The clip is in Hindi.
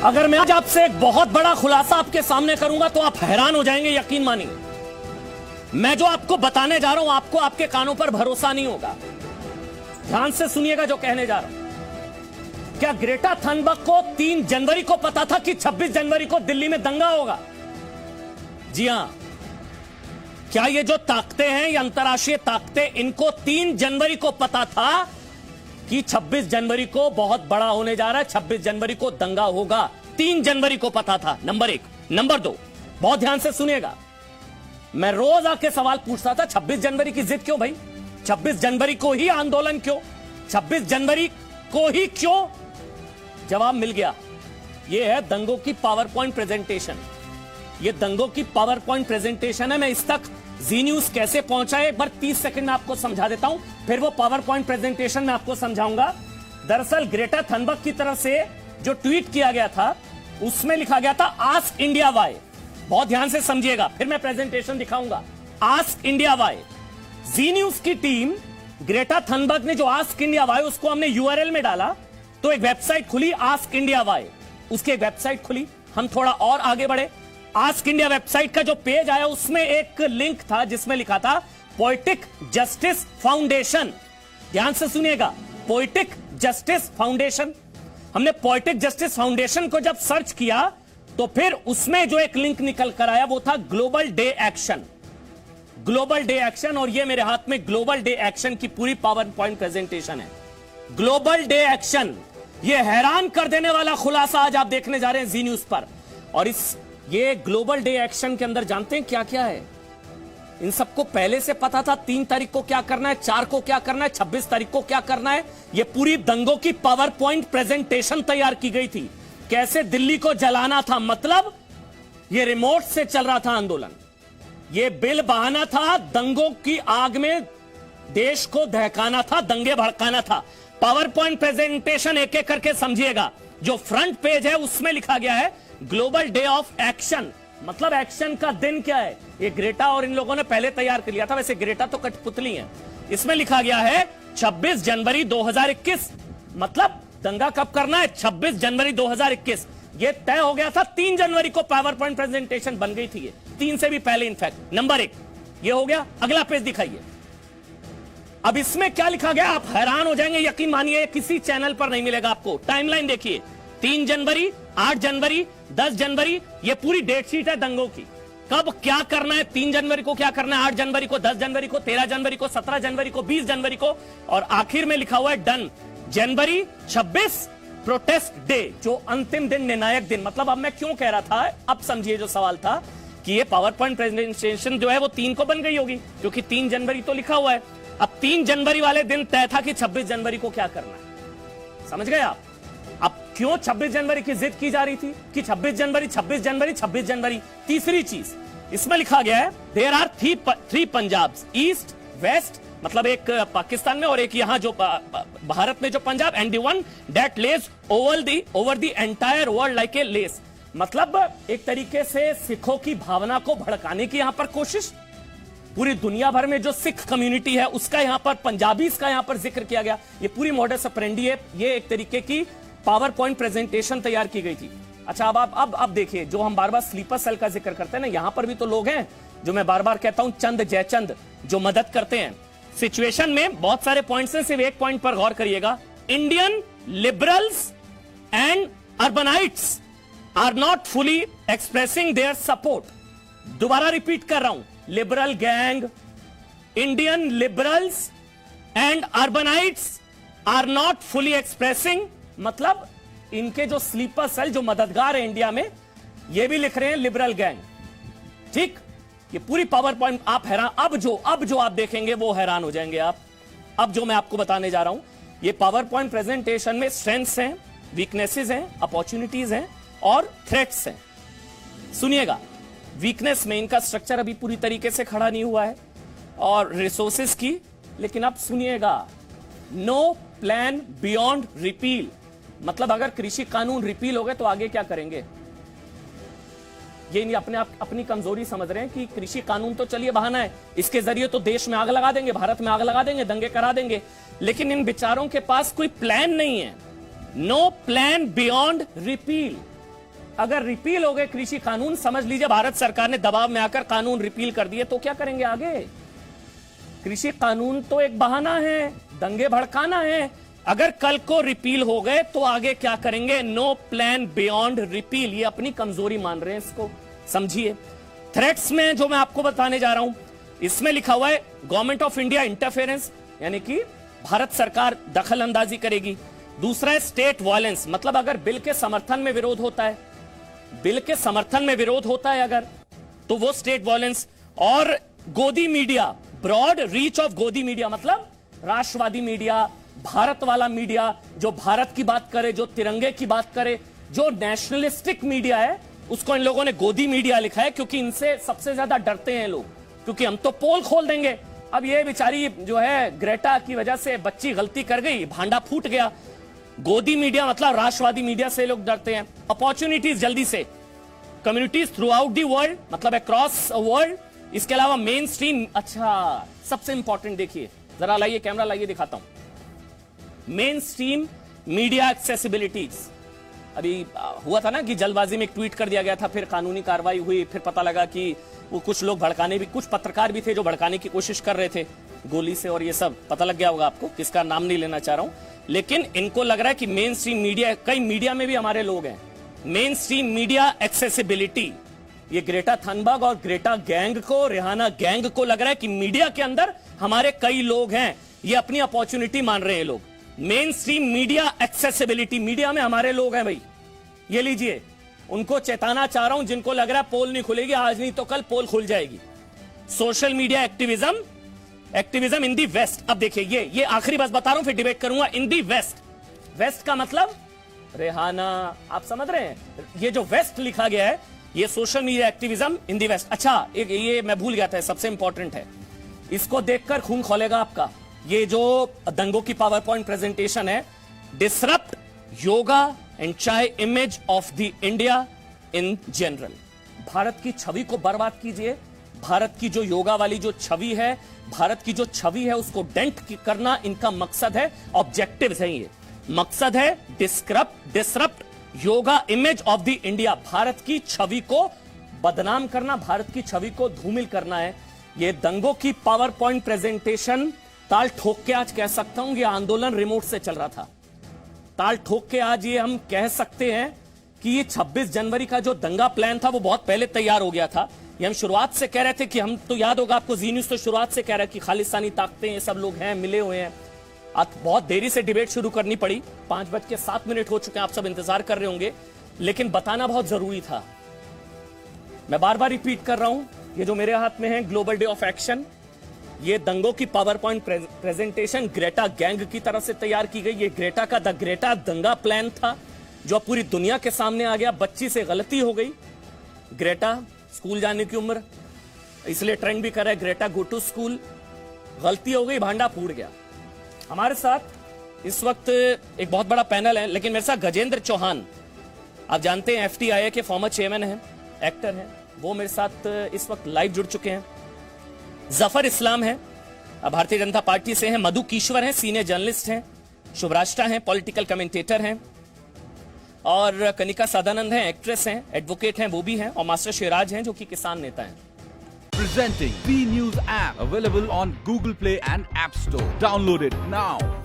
अगर मैं आज आपसे एक बहुत बड़ा खुलासा आपके सामने करूंगा तो आप हैरान हो जाएंगे, यकीन मानिए। मैं जो आपको बताने जा रहा हूं आपको आपके कानों पर भरोसा नहीं होगा। ध्यान से सुनिएगा जो कहने जा रहा हूं। क्या ग्रेटा थनबर्ग को 3 जनवरी को पता था कि 26 जनवरी को दिल्ली में दंगा होगा? जी हां। क्या ये जो ताकतें हैं, ये अंतर्राष्ट्रीय ताकतें, इनको 3 जनवरी को पता था कि 26 जनवरी को बहुत बड़ा होने जा रहा है, 26 जनवरी को दंगा होगा? 3 जनवरी को पता था, नंबर 1। नंबर 2, बहुत ध्यान से सुनिएगा। मैं रोज आके सवाल पूछता था 26 जनवरी की जिद क्यों भाई? 26 जनवरी को ही आंदोलन क्यों? 26 जनवरी को ही क्यों? जवाब मिल गया। यह है दंगों की पावर पॉइंट प्रेजेंटेशन। यह दंगों की पावर पॉइंट प्रेजेंटेशन है। मैं इस तक जी न्यूज कैसे पहुंचा है एक बार 30 सेकंड में आपको समझा देता हूं, फिर वो पावर पॉइंट प्रेजेंटेशन में आपको समझाऊंगा। दरअसल ग्रेटा थनबर्ग की तरफ से जो ट्वीट किया गया था उसमें लिखा गया था आस्क इंडिया वाई। बहुत ध्यान से समझिएगा, फिर मैं प्रेजेंटेशन दिखाऊंगा। Ask India why. Zee news की टीम, ग्रेटा थनबर्ग ने जो आस्क इंडिया वाई, उसको हमने यूआरएल में डाला तो एक वेबसाइट खुली आस्क इंडिया वाई। उसकी एक वेबसाइट खुली। हम थोड़ा और आगे बढ़े। आस्क इंडिया वेबसाइट का जो पेज आया उसमें एक लिंक था जिसमें लिखा था पोएटिक जस्टिस फाउंडेशन। ध्यान से सुनिएगा, पोएटिक जस्टिस फाउंडेशन। हमने पोएटिक जस्टिस फाउंडेशन को जब सर्च किया तो फिर उसमें जो एक लिंक निकल कर आया वो था global day action. Global day action, और ये मेरे हाथ में ग्लोबल डे एक्शन की पूरी पावर पॉइंट प्रेजेंटेशन है। ग्लोबल डे एक्शन, ये हैरान कर देने वाला खुलासा आज आप देखने जा रहे हैं जी न्यूज पर। और ये ग्लोबल डे एक्शन के अंदर जानते हैं क्या क्या है? इन सबको पहले से पता था 3 तारीख को क्या करना है, 4 को क्या करना है, 26 तारीख को क्या करना है। ये पूरी दंगों की पावर पॉइंट प्रेजेंटेशन तैयार की गई थी, कैसे दिल्ली को जलाना था। मतलब ये रिमोट से चल रहा था आंदोलन। ये बिल बहाना था, दंगों की आग में देश को दहकाना था, दंगे भड़काना था। पावर पॉइंट प्रेजेंटेशन एक एक करके समझिएगा। जो फ्रंट पेज है उसमें लिखा गया है ग्लोबल डे ऑफ एक्शन। मतलब एक्शन का दिन क्या है, ये ग्रेटा और इन लोगों ने पहले तैयार कर लिया था। वैसे ग्रेटा तो कठपुतली है। इसमें लिखा गया है 26 जनवरी 2021। मतलब दंगा कब करना है? 26 जनवरी 2021। ये तय हो गया था। 3 जनवरी को पावर पॉइंट प्रेजेंटेशन बन गई थी, ये 3 से भी पहले इनफैक्ट। नंबर 1 ये हो गया। अगला पेज दिखाइए। अब इसमें क्या लिखा गया आप हैरान हो जाएंगे, यकीन मानिए किसी चैनल पर नहीं मिलेगा आपको। टाइमलाइन देखिए, 3 जनवरी, 8 जनवरी, 10 जनवरी, ये पूरी डेट शीट है दंगों की। कब क्या करना है? 3 जनवरी को क्या करना है, 8 जनवरी को, 10 जनवरी को, 13 जनवरी को, 17 जनवरी को, 20 जनवरी को, और आखिर में लिखा हुआ है डन। जनवरी 26 प्रोटेस्ट डे, जो अंतिम दिन, निर्णायक दिन। मतलब अब मैं क्यों कह रहा था, अब समझिए जो सवाल था कि ये पावर पॉइंट प्रेजेंटेशन जो है वो 3 को बन गई होगी, क्योंकि 3 जनवरी तो लिखा हुआ है। अब 3 जनवरी वाले दिन तय था कि 26 जनवरी को क्या करना है। समझ गए आप? अब क्यों 26 जनवरी की जिद की जा रही थी कि 26 जनवरी, 26 जनवरी, 26 जनवरी? तीसरी चीज इसमें लिखा गया है there are 3 Punjab, east, west, मतलब एक पाकिस्तान में और एक यहां जो भारत में जो Punjab, and the one that lies over the entire world like a lace. मतलब एक तरीके से सिखों की भावना को भड़काने की यहां पर कोशिश। पूरी दुनिया भर में जो सिख कम्युनिटी है उसका यहां पर, पंजाबीज का यहां पर जिक्र किया गया। ये पूरी मॉडस ऑपरेंडी है। ये एक तरीके की पावर पॉइंट प्रेजेंटेशन तैयार की गई थी। अच्छा, अब देखिए, जो हम बार बार स्लीपर सेल का जिक्र करते हैं ना, यहां पर भी तो लोग हैं जो मैं बार बार कहता हूं चंद जयचंद, जो मदद करते हैं सिचुएशन में। बहुत सारे पॉइंट्स हैं, सिर्फ एक पॉइंट पर गौर करिएगा। Indian liberals and urbanites are not fully expressing their support. दोबारा रिपीट कर रहा हूं, liberal gang, Indian liberals and urbanites are not fully expressing. मतलब इनके जो स्लीपर सेल, जो मददगार है इंडिया में, ये भी लिख रहे हैं लिबरल गैंग। ठीक, ये पूरी पावर पॉइंट आप हैरान। अब जो आप देखेंगे वो हैरान हो जाएंगे आप। अब जो मैं आपको बताने जा रहा हूं, ये पावर पॉइंट प्रेजेंटेशन में स्ट्रेंथ्स हैं, वीकनेसेस हैं, अपॉर्चुनिटीज हैं और थ्रेट्स हैं। सुनिएगा, वीकनेस में इनका स्ट्रक्चर अभी पूरी तरीके से खड़ा नहीं हुआ है, और रिसोर्सेस की। लेकिन अब सुनिएगा, नो प्लान बियॉन्ड रिपील। मतलब अगर कृषि कानून रिपील हो गए तो आगे क्या करेंगे? ये नहीं, अपनी कमजोरी समझ रहे हैं कि कृषि कानून तो चलिए बहाना है, इसके जरिए तो देश में आग लगा देंगे, भारत में आग लगा देंगे, दंगे करा देंगे। लेकिन इन विचारों के पास कोई प्लान नहीं है। No plan beyond repeal. अगर रिपील हो गए कृषि कानून, समझ लीजिए भारत सरकार ने दबाव में आकर कानून रिपील कर दिए, तो क्या करेंगे आगे? कृषि कानून तो एक बहाना है, दंगे भड़काना है। अगर कल को रिपील हो गए तो आगे क्या करेंगे? No plan beyond repeal. ये अपनी कमजोरी मान रहे हैं, इसको समझिए। थ्रेट्स में जो मैं आपको बताने जा रहा हूं, इसमें लिखा हुआ है गवर्नमेंट ऑफ इंडिया इंटरफेरेंस, यानी कि भारत सरकार दखल अंदाजी करेगी। दूसरा है स्टेट वायलेंस, मतलब अगर बिल के समर्थन में विरोध होता है, बिल के समर्थन में विरोध होता है अगर, तो वो स्टेट वायलेंस। और गोदी मीडिया, ब्रॉड रीच ऑफ गोदी मीडिया, मतलब राष्ट्रवादी मीडिया, भारत वाला मीडिया, जो भारत की बात करे, जो तिरंगे की बात करे, जो नेशनलिस्टिक मीडिया है, उसको इन लोगों ने गोदी मीडिया लिखा है, क्योंकि इनसे सबसे ज्यादा डरते हैं लोग, क्योंकि हम तो पोल खोल देंगे। अब ये बेचारी जो है ग्रेटा की वजह से बच्ची गलती कर गई, भांडा फूट गया। गोदी मीडिया मतलब राष्ट्रवादी मीडिया से लोग डरते हैं। अपॉर्चुनिटीज जल्दी से, communities through out the world, मतलब अक्रॉस वर्ल्ड। इसके अलावा मेन स्ट्रीम, अच्छा सबसे इंपॉर्टेंट देखिए, जरा लाइए कैमरा लाइए, दिखाता हूं। Mainstream media accessibilities. अभी हुआ था ना कि जल्दबाजी में एक ट्वीट कर दिया गया था, फिर कानूनी कार्रवाई हुई, फिर पता लगा कि वो कुछ लोग भड़काने भी, कुछ पत्रकार भी थे जो भड़काने की कोशिश कर रहे थे गोली से, और ये सब पता लग गया होगा आपको, किसका नाम नहीं लेना चाह रहा हूं। लेकिन इनको लग रहा है कि मेन स्ट्रीम मीडिया, कई मीडिया में भी हमारे लोग हैं, मेन स्ट्रीम मीडिया एक्सेसिबिलिटी, ये ग्रेटा थनबर्ग और ग्रेटा गैंग को, रिहाना गैंग को लग रहा है कि मीडिया के अंदर हमारे कई लोग हैं, ये अपनी अपॉर्चुनिटी मान रहे हैं लोग। Main stream media accessibility, media में हमारे लोग हैं भाई, ये लीजिए। उनको चेताना चाह रहा हूं जिनको लग रहा है पोल नहीं खुलेगी, आज नहीं तो कल पोल खुल जाएगी। सोशल मीडिया एक्टिविज्म, एक्टिविज्म इन दी वेस्ट। अब देखिए ये आखिरी बस बता रहा हूं, फिर डिबेट करूंगा। इन दी वेस्ट, वेस्ट का मतलब रेहाना, आप समझ रहे हैं? ये जो वेस्ट लिखा गया है, ये सोशल मीडिया एक्टिविज्म इन दी वेस्ट। अच्छा ये मैं भूल गया था, सबसे इंपॉर्टेंट है, इसको देखकर खून खोलेगा आपका। ये जो दंगों की पावर पॉइंट प्रेजेंटेशन है, डिसरप्ट योगा एंड चाहे image of the India in general. Bharat की छवि को बर्बाद कीजिए, भारत की जो योगा वाली जो छवि है, भारत की जो छवि है, उसको डेंट करना इनका मकसद है, ऑब्जेक्टिव्स हैं ये। मकसद है disrupt yoga image of the India, Bharat की छवि को बदनाम करना, भारत की छवि को धूमिल करना है। ये दंगों की पावर पॉइंट प्रेजेंटेशन, ताल ठोक के आज कह सकता हूं, ये आंदोलन रिमोट से चल रहा था। ताल ठोक के आज ये हम कह सकते हैं कि ये 26 जनवरी का जो दंगा प्लान था, वो बहुत पहले तैयार हो गया था। ये हम शुरुआत से कह रहे थे कि हम तो, याद होगा आपको, जी न्यूज़ तो शुरुआत से कह रहा है कि खालिस्तानी ताकतें, ये सब लोग हैं, मिले हुए हैं। आज बहुत देरी से डिबेट शुरू करनी पड़ी, 5:07 हो चुके हैं, आप सब इंतजार कर रहे होंगे, लेकिन बताना बहुत जरूरी था। मैं बार बार रिपीट कर रहा हूं, ये जो मेरे हाथ में है ग्लोबल डे ऑफ एक्शन, ये दंगों की power point presentation Greta gang की तरफ से तैयार की गई। ये ग्रेटा का द ग्रेटा दंगा प्लान था, जो पूरी दुनिया के सामने आ गया। बच्ची से गलती हो गई, ग्रेटा स्कूल जाने की उम्र, इसलिए ट्रेंड भी कर रहा है ग्रेटा गो टू स्कूल, गलती हो गई, भांडा फूट गया। हमारे साथ इस वक्त एक बहुत बड़ा पैनल है, लेकिन मेरे साथ गजेंद्र चौहान, आप जानते हैं FTIA के फॉर्मर चेयरमैन हैं, एक्टर हैं, वो मेरे साथ इस वक्त लाइव जुड़ चुके हैं। जफर इस्लाम है, भारतीय जनता पार्टी से हैं। मधु कीश्वर हैं, सीनियर जर्नलिस्ट हैं। शुभराष्ट्रा हैं, पॉलिटिकल कमेंटेटर हैं। और कनिका सदानंद हैं, एक्ट्रेस हैं, एडवोकेट हैं, वो भी हैं। और मास्टर शिवराज हैं, जो कि किसान नेता हैं। Presenting B News app, available on Google Play and App Store. Download it now.